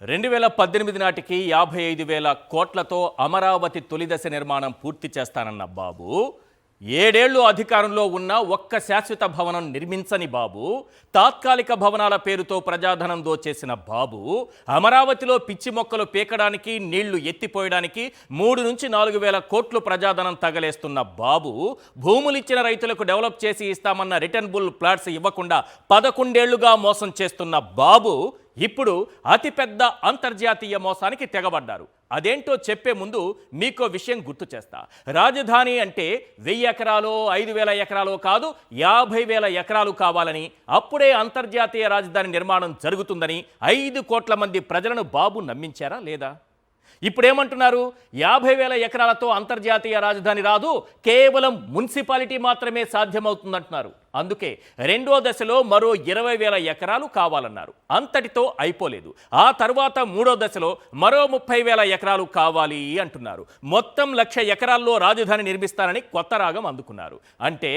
2018 నాటికి 55,000 కోట్లతో అమరావతి తొలిదశ నిర్మాణం పూర్తి చేస్తానన్న బాబు 7 ఏళ్లు అధికారంలో ఉన్న ఒక్క శాశ్వత భవనం నిర్మించని బాబు, తాత్కాలిక భవనాల పేరుతో ప్రజాధనం దోచేసిన బాబు, అమరావతిలో పిచ్చి మొక్కలు పీకడానికి నీళ్లు ఎత్తిపోయడానికి 3 నుంచి 4 వేల కోట్లు ప్రజాధనం తగలేస్తున్న బాబు, భూములిచ్చిన రైతులకు డెవలప్ చేసి ఇస్తామన్న రిటర్నబుల్ ప్లాట్స్ ఇవ్వకుండా 11 ఏళ్లుగా మోసం చేస్తున్న బాబు ఇప్పుడు అతిపెద్ద అంతర్జాతీయ మోసానికి తెగబడ్డారు. అదేంటో చెప్పే ముందు మీకో విషయం గుర్తు చేస్తా. రాజధాని అంటే 1000 ఎకరాలు 5,000 ఎకరాలు కాదు, 50,000 ఎకరాలు కావాలని, అప్పుడే అంతర్జాతీయ రాజధాని నిర్మాణం జరుగుతుందని 5 కోట్ల మంది ప్రజలను బాబు నమ్మించారా లేదా? ఇప్పుడేమంటున్నారు? 50,000 ఎకరాలతో అంతర్జాతీయ రాజధాని రాదు, కేవలం మున్సిపాలిటీ మాత్రమే సాధ్యమవుతుందంటున్నారు. అందుకే రెండో దశలో మరో 20,000 ఎకరాలు కావాలన్నారు. అంతటితో అయిపోలేదు. ఆ తర్వాత మూడో దశలో మరో 30,000 ఎకరాలు కావాలి అంటున్నారు. మొత్తం 1,00,000 ఎకరాల్లో రాజధాని నిర్మిస్తానని కొత్త రాగం అందుకున్నారు. అంటే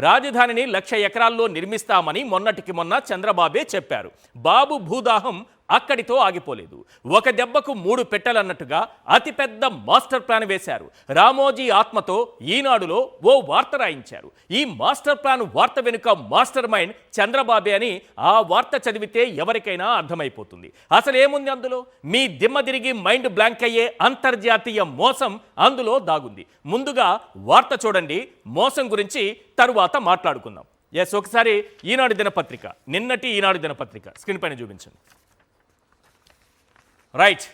రాజధానిని 1,00,000 ఎకరాల్లో నిర్మిస్తామని మొన్నటికి మొన్న చంద్రబాబే చెప్పారు. బాబు భూదాహం అక్కడితో ఆగిపోలేదు. ఒక దెబ్బకు 3 పెట్టెలన్నట్టుగా అతిపెద్ద మాస్టర్ ప్లాన్ వేశారు. రామోజీ ఆత్మతో ఈనాడులో ఓ వార్త రాయించారు. ఈ మాస్టర్ ప్లాన్ వార్త వెనుక మాస్టర్ మైండ్ చంద్రబాబే అని ఆ వార్త చదివితే ఎవరికైనా అర్థమైపోతుంది. అసలు ఏముంది అందులో? మీ దిమ్మ తిరిగి మైండ్ బ్లాంక్ అయ్యే అంతర్జాతీయ మోసం అందులో దాగుంది. ముందుగా వార్త చూడండి, మోసం గురించి తరువాత మాట్లాడుకుందాం. ఎస్, ఒకసారి ఈనాడు దినపత్రిక, నిన్నటి ఈనాడు దినపత్రిక స్క్రీన్ పైన చూపించండి. రైట్,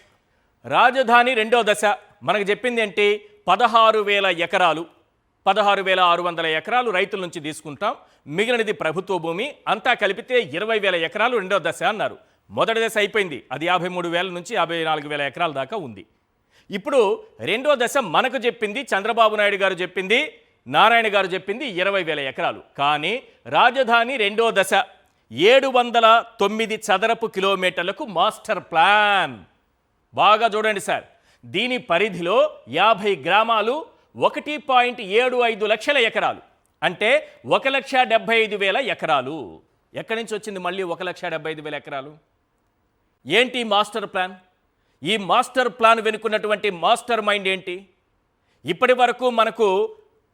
రాజధాని రెండో దశ మనకు చెప్పింది ఏంటి? 16,000 ఎకరాలు, 16,600 ఎకరాలు రైతుల నుంచి తీసుకుంటాం, మిగిలినది ప్రభుత్వ భూమి, అంతా కలిపితే 20,000 ఎకరాలు రెండో దశ అన్నారు. మొదటి దశ అయిపోయింది, అది 53,000 నుంచి 54,000 ఎకరాల దాకా ఉంది. ఇప్పుడు రెండో దశ మనకు చెప్పింది, చంద్రబాబు నాయుడు గారు చెప్పింది, నారాయణ గారు చెప్పింది 20,000 ఎకరాలు. కానీ రాజధాని రెండో దశ 709 చదరపు కిలోమీటర్లకు మాస్టర్ ప్లాన్. బాగా చూడండి సార్, దీని పరిధిలో 50 గ్రామాలు, 1.75 లక్షల ఎకరాలు, అంటే 1,75,000 ఎకరాలు. ఎక్కడి నుంచి వచ్చింది మళ్ళీ 1,75,000 ఎకరాలు? ఏంటి మాస్టర్ ప్లాన్? ఈ మాస్టర్ ప్లాన్ వెనుకున్నటువంటి మాస్టర్ మైండ్ ఏంటి? ఇప్పటి వరకు మనకు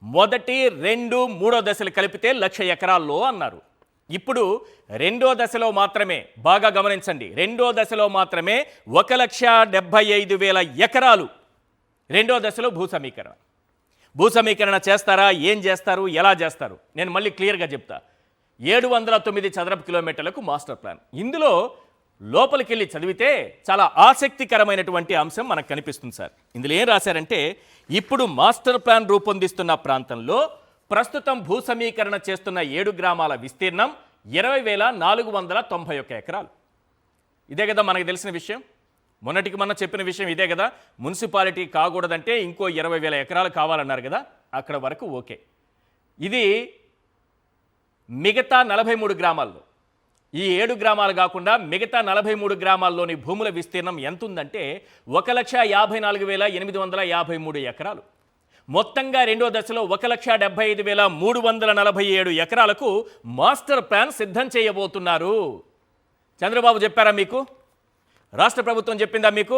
మొదటి 2, 3వ దశలు కలిపితే 1,00,000 ఎకరాల్లో అన్నారు. ఇప్పుడు రెండో దశలో మాత్రమే, బాగా గమనించండి, రెండో దశలో మాత్రమే 1,75,000 ఎకరాలు రెండో దశలో భూ సమీకరణ చేస్తారా? ఏం చేస్తారు? ఎలా చేస్తారు? నేను మళ్ళీ క్లియర్గా చెప్తా. 709 చదరపు కిలోమీటర్లకు మాస్టర్ ప్లాన్. ఇందులో లోపలికి వెళ్ళి చదివితే చాలా ఆసక్తికరమైనటువంటి అంశం మనకు కనిపిస్తుంది సార్. ఇందులో ఏం రాశారంటే, ఇప్పుడు మాస్టర్ ప్లాన్ రూపొందిస్తున్న ప్రాంతంలో ప్రస్తుతం భూ సమీకరణ చేస్తున్న 7 గ్రామాల విస్తీర్ణం 20,491 ఎకరాలు. ఇదే కదా మనకు తెలిసిన విషయం, మొన్నటికి మొన్న చెప్పిన విషయం ఇదే కదా. మున్సిపాలిటీ కాకూడదంటే ఇంకో 20,000 ఎకరాలు కావాలన్నారు కదా, అక్కడ వరకు ఓకే. ఇది మిగతా 43 గ్రామాల్లో, ఈ 7 గ్రామాలు కాకుండా మిగతా 43 గ్రామాల్లోని భూముల విస్తీర్ణం ఎంత ఉందంటే 1,54,853 ఎకరాలు. మొత్తంగా రెండో దశలో 1,75,347 ఎకరాలకు మాస్టర్ ప్లాన్ సిద్ధం చేయబోతున్నారు. చంద్రబాబు చెప్పారా మీకు? రాష్ట్ర ప్రభుత్వం చెప్పిందా మీకు?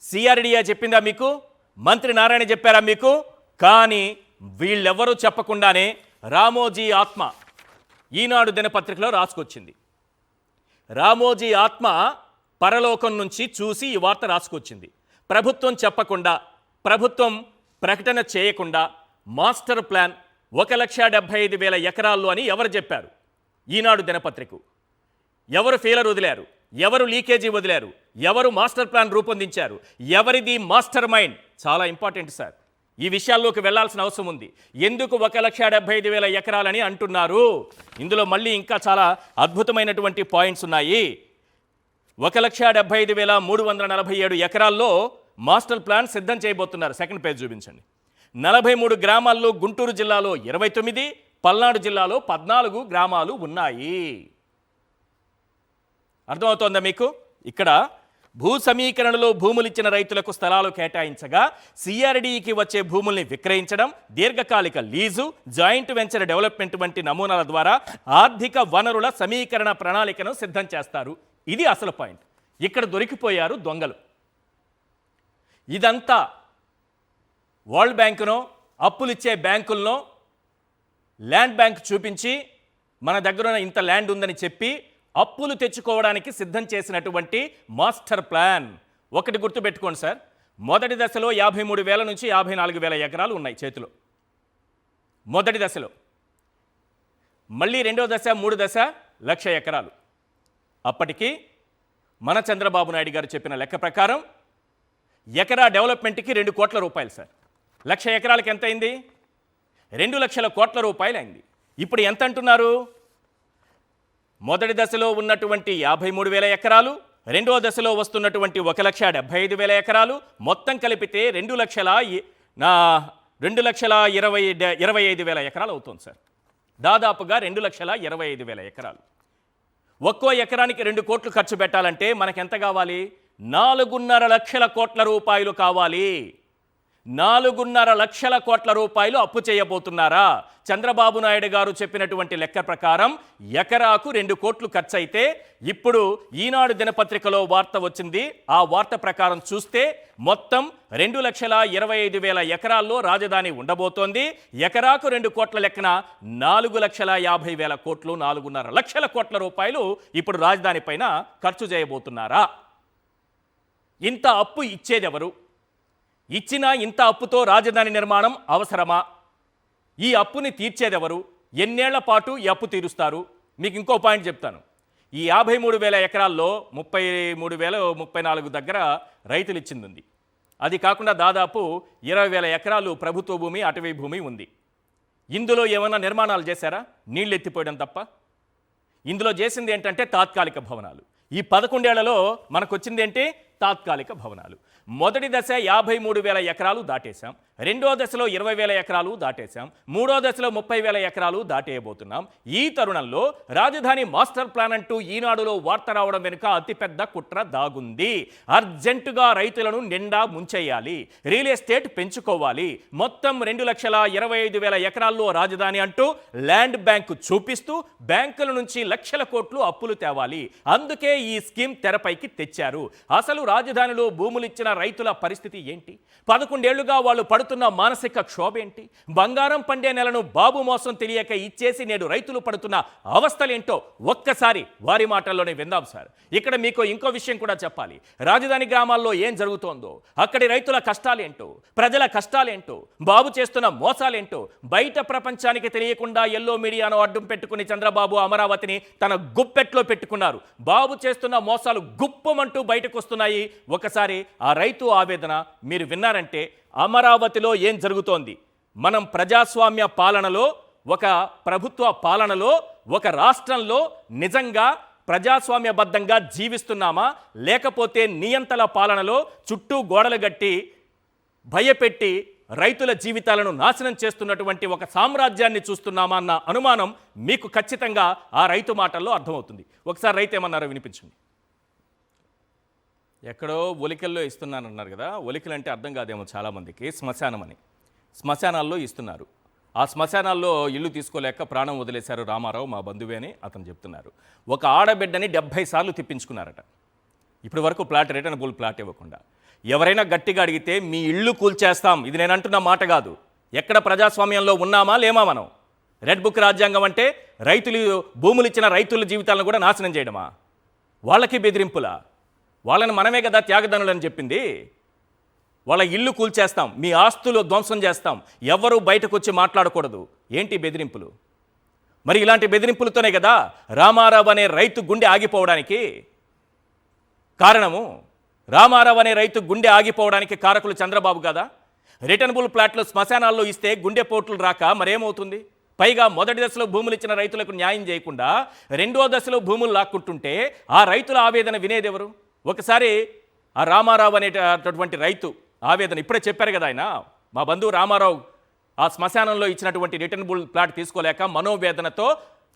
సిఆర్డిఏ చెప్పిందా మీకు? మంత్రి నారాయణ చెప్పారా మీకు? కానీ వీళ్ళెవ్వరూ చెప్పకుండానే రామోజీ ఆత్మ ఈనాడు దినపత్రికలో రాసుకొచ్చింది. రామోజీ ఆత్మ పరలోకం నుంచి చూసి ఈ వార్త రాసుకొచ్చింది. ప్రభుత్వం చెప్పకుండా, ప్రభుత్వం ప్రకటన చేయకుండా మాస్టర్ ప్లాన్ 1,75,000 ఎకరాల్లో అని ఎవరు చెప్పారు? ఈనాడు దినపత్రిక. ఎవరు ఫెయిలర్ వదిలారు? ఎవరు లీకేజీ వదిలారు? ఎవరు మాస్టర్ ప్లాన్ రూపొందించారు? ఎవరిది మాస్టర్ మైండ్? చాలా ఇంపార్టెంట్ సార్, ఈ విషయాల్లోకి వెళ్లాల్సిన అవసరం ఉంది. ఎందుకు 1,75,000 ఎకరాలని అంటున్నారు? ఇందులో మళ్ళీ ఇంకా చాలా అద్భుతమైనటువంటి పాయింట్స్ ఉన్నాయి. 1,75,347 ఎకరాల్లో మాస్టర్ ప్లాన్ సిద్ధం చేయబోతున్నారు. సెకండ్ పేజ్ చూపించండి. 43 గ్రామాల్లో గుంటూరు జిల్లాలో 29, పల్నాడు జిల్లాలో 14 గ్రామాలు ఉన్నాయి. అర్థమవుతోందా మీకు? ఇక్కడ భూ సమీకరణలో భూములిచ్చిన రైతులకు స్థలాలు కేటాయించగా సిఆర్డీకి వచ్చే భూముల్ని విక్రయించడం, దీర్ఘకాలిక లీజు, జాయింట్ వెంచర్ డెవలప్మెంట్ వంటి నమూనాల ద్వారా ఆర్థిక వనరుల సమీకరణ ప్రణాళికను సిద్ధం చేస్తారు. ఇది అసలు పాయింట్. ఇక్కడ దొరికిపోయారు దొంగలు. ఇదంతా వరల్డ్ బ్యాంకునో అప్పులిచ్చే బ్యాంకులనో ల్యాండ్ బ్యాంక్ చూపించి మన దగ్గర ఇంత ల్యాండ్ ఉందని చెప్పి అప్పులు తెచ్చుకోవడానికి సిద్ధం చేసినటువంటి మాస్టర్ ప్లాన్. ఒకటి గుర్తుపెట్టుకోండి సార్, మొదటి దశలో 53,000 నుంచి 54,000 ఎకరాలు ఉన్నాయి చేతిలో మొదటి దశలో. మళ్ళీ రెండో దశ, మూడు దశ 1,00,000 ఎకరాలు. అప్పటికి మన చంద్రబాబు నాయుడు గారు చెప్పిన లెక్క ప్రకారం ఎకరా డెవలప్మెంట్కి 2 కోట్ల రూపాయలు సార్. 1,00,000 ఎకరాలకి ఎంత అయింది? 2 లక్షల కోట్ల రూపాయలు అయింది. ఇప్పుడు ఎంత అంటున్నారు? మొదటి దశలో ఉన్నటువంటి 53,000 ఎకరాలు, రెండో దశలో వస్తున్నటువంటి 1,75,000 ఎకరాలు మొత్తం కలిపితే 2,25,000 ఎకరాలు అవుతుంది సార్. దాదాపుగా 2,25,000 ఎకరాలు. ఒక్కో ఎకరానికి 2 కోట్లు ఖర్చు పెట్టాలంటే మనకెంత కావాలి? 4.5 లక్షల కోట్ల రూపాయలు కావాలి. 4.5 లక్షల కోట్ల రూపాయలు అప్పు చేయబోతున్నారా? చంద్రబాబు నాయుడు గారు చెప్పినటువంటి లెక్క ప్రకారం ఎకరాకు 2 కోట్లు ఖర్చు అయితే, ఇప్పుడు ఈనాడు దినపత్రికలో వార్త వచ్చింది. ఆ వార్త ప్రకారం చూస్తే మొత్తం 2,25,000 ఎకరాల్లో రాజధాని ఉండబోతోంది. ఎకరాకు 2 కోట్ల లెక్కన 4,50,000 కోట్లు, 4.5 లక్షల కోట్ల రూపాయలు ఇప్పుడు రాజధాని పైన ఖర్చు చేయబోతున్నారా? ఇంత అప్పు ఇచ్చేదెవరు? ఇచ్చిన ఇంత అప్పుతో రాజధాని నిర్మాణం అవసరమా? ఈ అప్పుని తీర్చేదెవరు? ఎన్నేళ్ల పాటు ఈ అప్పు తీరుస్తారు? మీకు ఇంకో పాయింట్ చెప్తాను. ఈ 53,000 ఎకరాల్లో 33,034 దగ్గర రైతులు ఇచ్చింది ఉంది. అది కాకుండా దాదాపు 20,000 ఎకరాలు ప్రభుత్వ భూమి, అటవీ భూమి ఉంది. ఇందులో ఏమైనా నిర్మాణాలు చేశారా? నీళ్ళు ఎత్తిపోయడం తప్ప. ఇందులో చేసింది ఏంటంటే తాత్కాలిక భవనాలు. ఈ 11 ఏళ్లలో మనకు వచ్చింది ఏంటి? తాత్కాలిక భవనాలు. మొదటి దశ 53,000 ఎకరాలు దాటేశాం. రెండో దశలో 20,000 ఎకరాలు దాటేశాం. మూడో దశలో 30,000 ఎకరాలు దాటేయబోతున్నాం. ఈ తరుణంలో రాజధాని మాస్టర్ ప్లాన్ అంటూ ఈనాడులో వార్త రావడం వెనుక అతిపెద్ద కుట్ర దాగుంది. అర్జెంటుగా రైతులను నిండా ముంచేయాలి, రియల్ ఎస్టేట్ పెంచుకోవాలి, మొత్తం 2,25,000 ఎకరాల్లో రాజధాని అంటూ ల్యాండ్ బ్యాంకు చూపిస్తూ బ్యాంకుల నుంచి లక్షల కోట్లు అప్పులు తేవాలి. అందుకే ఈ స్కీమ్ తెరపైకి తెచ్చారు. అసలు రాజధానిలో భూములు ఇచ్చిన రైతుల పరిస్థితి ఏంటి? 11 ఏళ్లుగా వాళ్ళు పడుతున్న మానసిక క్షోభ ఏంటి? బంగారం పండే నెలను బాబు మోసం తెలియక ఇచ్చేసి నేడు రైతులు పడుతున్న అవస్థలేంటో ఒక్కసారి వారి మాటల్లోనే విందాం సార్. ఇక్కడ మీకు ఇంకో విషయం కూడా చెప్పాలి. రాజధాని గ్రామాల్లో ఏం జరుగుతోందో, అక్కడి రైతుల కష్టాలేంటో, ప్రజల కష్టాలేంటో, బాబు చేస్తున్న మోసాలేంటో బయట ప్రపంచానికి తెలియకుండా ఎల్లో మీడియాను అడ్డం పెట్టుకుని చంద్రబాబు అమరావతిని తన గుప్పెట్లో పెట్టుకున్నారు. బాబు చేస్తున్న మోసాలు గుప్పమంటూ బయటకు వస్తున్నాయి. ఒకసారి ఆ రైతు ఆవేదన మీరు విన్నారంటే అమరావతిలో ఏం జరుగుతోంది? మనం ప్రజాస్వామ్య పాలనలో, ఒక ప్రభుత్వ పాలనలో, ఒక రాష్ట్రంలో నిజంగా ప్రజాస్వామ్యబద్ధంగా జీవిస్తున్నామా, లేకపోతే నియంతల పాలనలో చుట్టూ గోడలు గట్టి భయపెట్టి రైతుల జీవితాలను నాశనం చేస్తున్నటువంటి ఒక సామ్రాజ్యాన్ని చూస్తున్నామా అన్న అనుమానం మీకు ఖచ్చితంగా ఆ రైతు మాటల్లో అర్థమవుతుంది. ఒకసారి రైతు ఏమన్నారో వినిపించండి. ఎక్కడో ఒలికల్లో ఇస్తున్నానన్నారు కదా. ఒలికలు అంటే అర్థం కాదేమో చాలామందికి. శ్మశానం అని, శ్మశానాల్లో ఇస్తున్నారు. ఆ శ్మశానాల్లో ఇల్లు తీసుకోలేక ప్రాణం వదిలేశారు రామారావు మా బంధువే అని అతను చెప్తున్నారు. ఒక ఆడబిడ్డని 70 సార్లు తిప్పించుకున్నారట. ఇప్పటి వరకు ప్లాట్, రిటర్నబుల్ ప్లాట్ ఇవ్వకుండా. ఎవరైనా గట్టిగా అడిగితే మీ ఇల్లు కూల్చేస్తాం, ఇది నేను అంటున్న మాట కాదు. ఎక్కడ ప్రజాస్వామ్యంలో ఉన్నామా లేమా మనం? రెడ్ బుక్ రాజ్యాంగం అంటే రైతులు భూములు ఇచ్చిన రైతుల జీవితాలను కూడా నాశనం చేయడమా? వాళ్ళకి బెదిరింపులా? వాళ్ళని మనమే కదా త్యాగదనులని చెప్పింది. వాళ్ళ ఇల్లు కూల్చేస్తాం, మీ ఆస్తులు ధ్వంసం చేస్తాం, ఎవరు బయటకు వచ్చి మాట్లాడకూడదు. ఏంటి బెదిరింపులు? మరి ఇలాంటి బెదిరింపులతోనే కదా రామారావు అనే రైతు గుండె ఆగిపోవడానికి కారణము. రామారావు అనే రైతు గుండె ఆగిపోవడానికి కారకులు చంద్రబాబు కదా. రిటర్నబుల్ ప్లాట్లు శ్మశానాల్లో ఇస్తే గుండెపోట్లు రాక మరేమవుతుంది? పైగా మొదటి దశలో భూములు ఇచ్చిన రైతులకు న్యాయం చేయకుండా రెండో దశలో భూములు లాక్కుంటుంటే ఆ రైతుల ఆవేదన వినేదెవరు? ఒకసారి ఆ రామారావు అనేటటువంటి రైతు ఆవేదన ఇప్పుడే చెప్పారు కదా ఆయన, మా బంధువు రామారావు ఆ శ్మశానంలో ఇచ్చినటువంటి రిటర్నబుల్ ప్లాట్ తీసుకోలేక మనోవేదనతో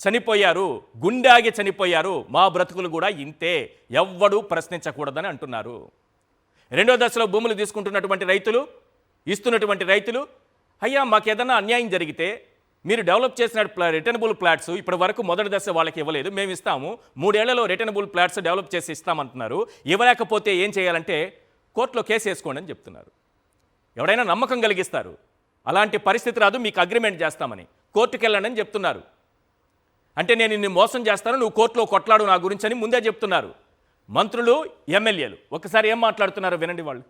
చనిపోయారు, గుండె ఆగి చనిపోయారు, మా బ్రతుకులు కూడా ఇంతే, ఎవ్వడూ ప్రశ్నించకూడదని అంటున్నారు. రెండో దశలో భూములు తీసుకుంటున్నటువంటి రైతులు, ఇస్తున్నటువంటి రైతులు, అయ్యా మాకేదన్నా అన్యాయం జరిగితే మీరు డెవలప్ చేసిన రిటర్నబుల్ ప్లాట్స్ ఇప్పటి వరకు మొదటి దశ వాళ్ళకి ఇవ్వలేదు, మేము ఇస్తాము, 3 ఏళ్లలో రిటర్నబుల్ ప్లాట్స్ డెవలప్ చేసి ఇస్తామంటున్నారు. ఇవ్వలేకపోతే ఏం చేయాలంటే కోర్టులో కేసు వేసుకోండి అని చెప్తున్నారు. ఎవరైనా నమ్మకం కలిగిస్తారు, అలాంటి పరిస్థితి రాదు, మీకు అగ్రిమెంట్ చేస్తామని, కోర్టుకు వెళ్ళండి అని చెప్తున్నారు. అంటే నేను నిన్ను మోసం చేస్తాను, నువ్వు కోర్టులో కొట్లాడు నా గురించి అని ముందే చెప్తున్నారు మంత్రులు, ఎమ్మెల్యేలు. ఒకసారి ఏం మాట్లాడుతున్నారు వినండి వాళ్ళు.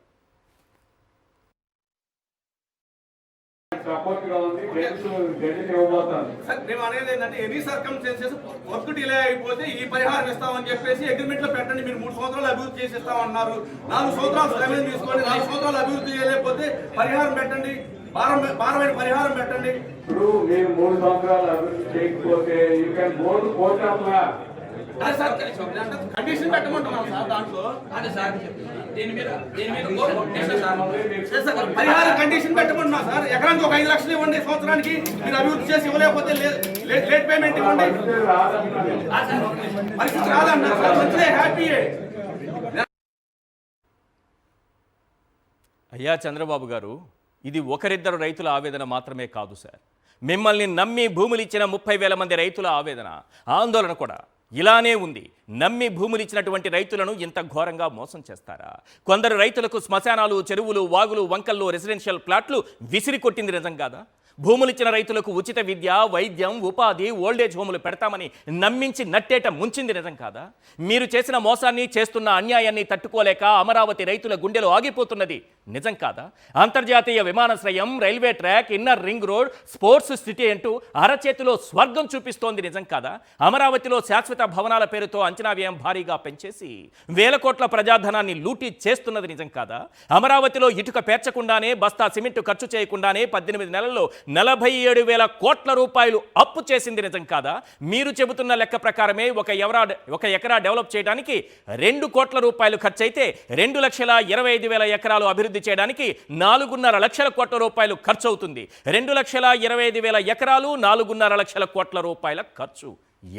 మేము అనేది ఏంటంటే ఎనీ సర్కమ్స్టెన్సెస్ వర్క్ డిలే అయిపోతే ఈ పరిహారం ఇస్తామని చెప్పేసి అగ్రిమెంట్ లో పెట్టండి. మీరు 3 సంవత్సరాలు అభివృద్ధి చేసి ఇస్తామన్నారు, 4 సంవత్సరాలు సమయం తీసుకోండి, 4 సంవత్సరాలు అభివృద్ధి చేయలేకపోతే పరిహారం పెట్టండి, భారమైన పరిహారం పెట్టండి. ఇప్పుడు మీరు 3 సంవత్సరాలు అభివృద్ధి చేయకపోతే you can go to court of law. Condition పెట్టమంటున్నాం సార్, దాంట్లో పరిహారం కండిషన్ పెట్టమంటున్నాం సార్. ఎకరానికి ఒక 5 లక్షలు ఇవ్వండి, సంవత్సరానికి మీరు అభివృద్ధి చేసి ఇవ్వలేకపోతే లేట్ పేమెంట్ ఇవ్వండి. పరిస్థితి రాదన్నారు సార్, మంచిదే, హ్యాపీయే. అయ్యా చంద్రబాబు గారు, ఇది ఒకరిద్దరు రైతుల ఆవేదన మాత్రమే కాదు సార్. మిమ్మల్ని నమ్మి భూములు ఇచ్చిన 30,000 మంది రైతుల ఆవేదన, ఆందోళన కూడా ఇలానే ఉంది. నమ్మి భూములు ఇచ్చినటువంటి రైతులను ఇంత ఘోరంగా మోసం చేస్తారా? కొందరు రైతులకు శ్మశానాలు, చెరువులు, వాగులు, వంకల్లో రెసిడెన్షియల్ ప్లాట్లు విసిరి కొట్టింది నిజం కాదా? భూములు ఇచ్చిన రైతులకు ఉచిత విద్య, వైద్యం, ఉపాధి, ఓల్డేజ్ హోములు పెడతామని నమ్మించి నట్టేట ముంచింది నిజం కాదా? మీరు చేసిన మోసాన్ని, చేస్తున్న అన్యాయాన్ని తట్టుకోలేక అమరావతి రైతుల గుండెలు ఆగిపోతున్నది నిజం కాదా? అంతర్జాతీయ విమానాశ్రయం, railway track, inner ring road, sports city అంటూ అరచేతిలో స్వర్గం చూపిస్తోంది నిజం కాదా? అమరావతిలో శాశ్వత భవనాల పేరుతో అంచనా వ్యయం భారీగా పెంచేసి 1,000 కోట్ల ప్రజాధనాన్ని లూటీ చేస్తున్నది నిజం కాదా? అమరావతిలో ఇటుక పేర్చకుండానే, బస్తా సిమెంట్ ఖర్చు చేయకుండానే 18 నెలల్లో 47,000 కోట్ల రూపాయలు అప్పు చేసింది నిజం కాదా? మీరు చెబుతున్న లెక్క ప్రకారమే ఒక ఎకరా డెవలప్ చేయడానికి 2 కోట్ల రూపాయలు ఖర్చు అయితే 2,25,000 ఎకరాలు అభివృద్ధి చేయడానికి 4.5 లక్షల కోట్ల రూపాయలు ఖర్చు అవుతుంది. 2,25,000 ఎకరాలు, 4.5 లక్షల కోట్ల రూపాయల ఖర్చు.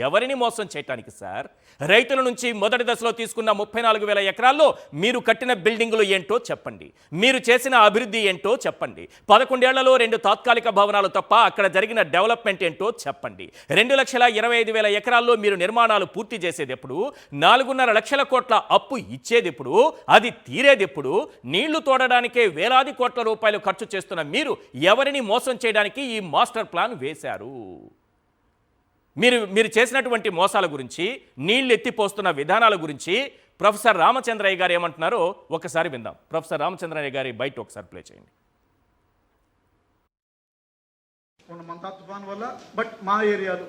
ఎవరిని మోసం చేయటానికి సార్? రైతుల నుంచి మొదటి దశలో తీసుకున్న 34,000 ఎకరాల్లో మీరు కట్టిన బిల్డింగులు ఏంటో చెప్పండి, మీరు చేసిన అభివృద్ధి ఏంటో చెప్పండి. 11 ఏళ్లలో 2 తాత్కాలిక భవనాలు తప్ప అక్కడ జరిగిన డెవలప్మెంట్ ఏంటో చెప్పండి. 2,25,000 ఎకరాల్లో మీరు నిర్మాణాలు పూర్తి చేసేది ఎప్పుడు? 4.5 లక్షల కోట్ల అప్పు ఇచ్చేది ఎప్పుడు? అది తీరేది ఎప్పుడు? నీళ్లు తోడడానికే వేలాది కోట్ల రూపాయలు ఖర్చు చేస్తున్న మీరు ఎవరిని మోసం చేయడానికి ఈ మాస్టర్ ప్లాన్ వేశారు? మీరు చేసినటువంటి మోసాల గురించి, నీళ్లు ఎత్తిపోస్తున్న విధానాల గురించి ప్రొఫెసర్ రామచంద్రయ్య గారు ఏమంటున్నారో ఒకసారి విందాం. ప్రొఫెసర్ రామచంద్రయ్య గారి బయట ఒకసారి ప్లే చేయండి. మంతా తుఫాన్ వల్ల బట్ మా ఏరియాలో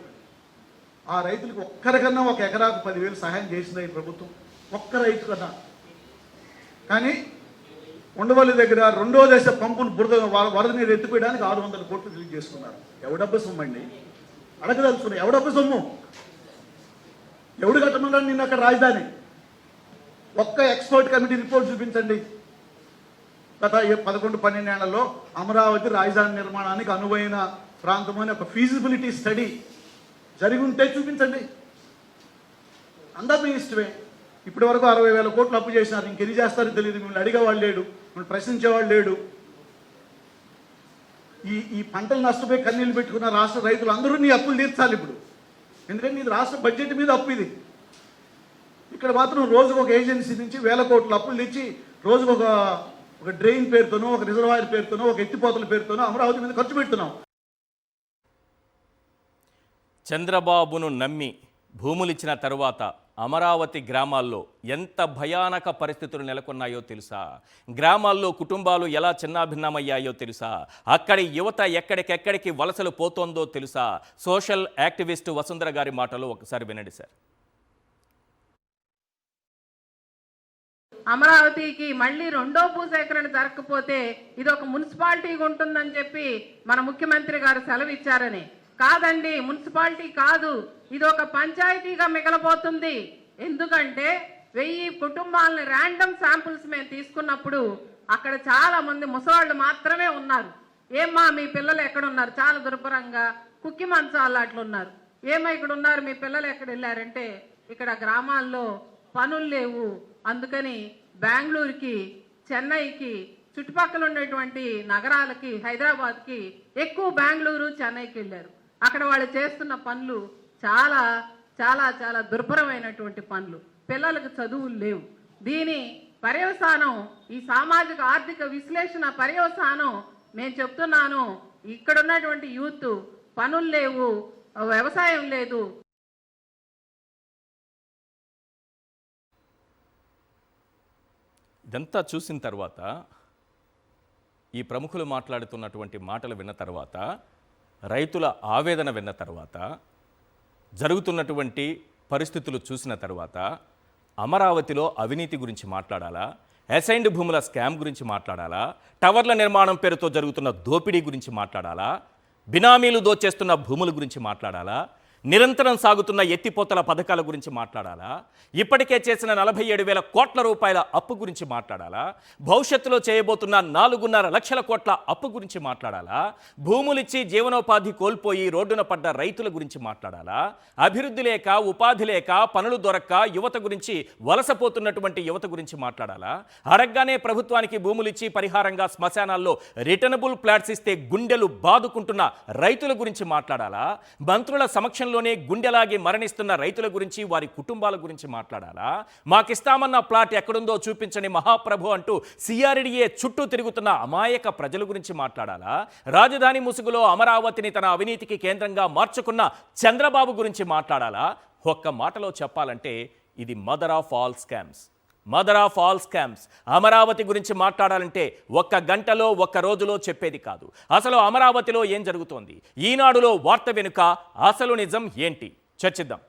ఆ రైతులకు ఒక్కరికన్నా ఒక ఎకరాకు 10,000 సహాయం చేసింది ఈ ప్రభుత్వం, ఒక్క రైతు కన్నా. కానీ ఉండవల్లి దగ్గర 2వ దశ పంపును వరద నీరు ఎత్తిపోయడానికి 600 కోట్లు రిలీజ్ చేసుకున్నారు. ఎవడబ్బ సొమ్మండి? అడగదలుచుకున్నాయి, ఎవడబ్బ సొమ్ము? ఎవడు కట్టమన్నాడు నిన్న అక్కడ రాజధాని? ఒక్క ఎక్స్పర్ట్ కమిటీ రిపోర్ట్ చూపించండి. గత 11-12 ఏళ్లలో అమరావతి రాజధాని నిర్మాణానికి అనువైన ప్రాంతం అని ఒక ఫీజిబిలిటీ స్టడీ జరిగి ఉంటే చూపించండి. అందరూ మీ ఇష్టమే. ఇప్పటి వరకు 60,000 కోట్లు అప్పు చేసినారు, ఇంకెన్ని చేస్తారో తెలియదు. మిమ్మల్ని అడిగేవాళ్ళు లేడు, మిమ్మల్ని ప్రశ్నించేవాళ్ళు లేడు. ఈ పంటలు నష్టపోయి కన్నీళ్ళు పెట్టుకున్న రాష్ట్ర రైతులు అందరూ నీ అప్పులు తీర్చాలి ఇప్పుడు. ఎందుకంటే నీ రాష్ట్ర బడ్జెట్ మీద అప్పు ఇది. ఇక్కడ మాత్రం రోజుకు ఒక ఏజెన్సీ నుంచి 1,000 కోట్ల అప్పులు తెచ్చి రోజుకు ఒక డ్రైన్ పేరుతోనో, ఒక రిజర్వాయర్ పేరుతోనో, ఒక ఎత్తిపోతల పేరుతోనో అమరావతి మీద ఖర్చు పెడుతున్నాం. చంద్రబాబును నమ్మి భూములు ఇచ్చిన తరువాత అమరావతి గ్రామాల్లో ఎంత భయానక పరిస్థితులు నెలకొన్నాయో తెలుసా? గ్రామాల్లో కుటుంబాలు ఎలా చిన్నాభిన్నమయ్యాయో తెలుసా? అక్కడి యువత ఎక్కడికెక్కడికి వలసలు పోతోందో తెలుసా? సోషల్ యాక్టివిస్ట్ వసుంధర గారి మాటలు ఒకసారి వినండి సార్. అమరావతికి మళ్ళీ 2వ భూసేకరణ జరగకపోతే ఇది ఒక మున్సిపాలిటీగా ఉంటుందని చెప్పి మన ముఖ్యమంత్రి గారు సెలవు ఇచ్చారని. కాదండి, మున్సిపాలిటీ కాదు, ఇది ఒక పంచాయతీగా మిగలబోతుంది. ఎందుకంటే 1000 కుటుంబాలని ర్యాండమ్ శాంపుల్స్ మేము తీసుకున్నప్పుడు అక్కడ చాలా మంది ముసవాళ్ళు మాత్రమే ఉన్నారు. ఏమ్మా మీ పిల్లలు ఎక్కడున్నారు? చాలా దుర్భరంగా కుక్కి మంచాలు అట్లా ఉన్నారు. ఏమో ఇక్కడ ఉన్నారు, మీ పిల్లలు ఎక్కడ వెళ్ళారంటే ఇక్కడ గ్రామాల్లో పనులు లేవు, అందుకని బెంగళూరుకి, చెన్నైకి, చుట్టుపక్కల ఉండేటువంటి నగరాలకి, హైదరాబాద్కి, ఎక్కువ బెంగళూరు, చెన్నైకి వెళ్ళారు. అక్కడ వాళ్ళు చేస్తున్న పనులు చాలా చాలా చాలా దుర్భరమైనటువంటి పనులు. పిల్లలకు చదువులు లేవు. దీని పర్యవసానం, ఈ సామాజిక ఆర్థిక విశ్లేషణ పర్యవసానం నేను చెప్తున్నాను, ఇక్కడ ఉన్నటువంటి యూత్ పనులు లేవు, వ్యవసాయం లేదు. ఇదంతా చూసిన తర్వాత, ఈ ప్రముఖులు మాట్లాడుతున్నటువంటి మాటలు విన్న తర్వాత, రైతుల ఆవేదన విన్న తర్వాత, జరుగుతున్నటువంటి పరిస్థితులు చూసిన తర్వాత అమరావతిలో అవినీతి గురించి మాట్లాడాలా, అసైన్డ్ భూముల స్కామ్ గురించి మాట్లాడాలా, టవర్ల నిర్మాణం పేరుతో జరుగుతున్న దోపిడీ గురించి మాట్లాడాలా, బినామీలు దోచేస్తున్న భూముల గురించి మాట్లాడాలా, నిరంతరం సాగుతున్న ఎత్తిపోతల పథకాల గురించి మాట్లాడాలా, ఇప్పటికే చేసిన 47,000 కోట్ల రూపాయల అప్పు గురించి మాట్లాడాలా, భవిష్యత్తులో చేయబోతున్న 4.5 లక్షల కోట్ల అప్పు గురించి మాట్లాడాలా, భూములిచ్చి జీవనోపాధి కోల్పోయి రోడ్డున పడ్డ రైతుల గురించి మాట్లాడాలా, అభివృద్ధి లేక, ఉపాధి లేక, పనులు దొరక్క యువత గురించి, వలసపోతున్నటువంటి యువత గురించి మాట్లాడాలా, అడగ్గానే ప్రభుత్వానికి భూములిచ్చి పరిహారంగా శ్మశానాల్లో రిటర్నబుల్ ప్లాట్స్ ఇస్తే గుండెలు బాదుకుంటున్న రైతుల గురించి మాట్లాడాలా, మంత్రుల సమక్షంలో గుండెలాగి మరణిస్తున్న రైతుల గురించి, వారి కుటుంబాల గురించి మాట్లాడాలా, మాకిస్తామన్న ప్లాట్ ఎక్కడుందో చూపించని మహాప్రభు అంటూ సిఆర్డీఏ చుట్టూ తిరుగుతున్న అమాయక ప్రజల గురించి మాట్లాడాలా, రాజధాని ముసుగులో అమరావతిని తన అవినీతికి కేంద్రంగా మార్చుకున్న చంద్రబాబు గురించి మాట్లాడాలా? ఒక్క మాటలో చెప్పాలంటే ఇది mother of all scams. Mother of all scams. Amaravati గురించి మాట్లాడాలంటే ఒక్క గంటలో, ఒక్క రోజులో చెప్పేది కాదు. అసలు అమరావతిలో ఏం జరుగుతోంది, ఈనాడులో వార్త వెనుక అసలు నిజం ఏంటి, చర్చిద్దాం.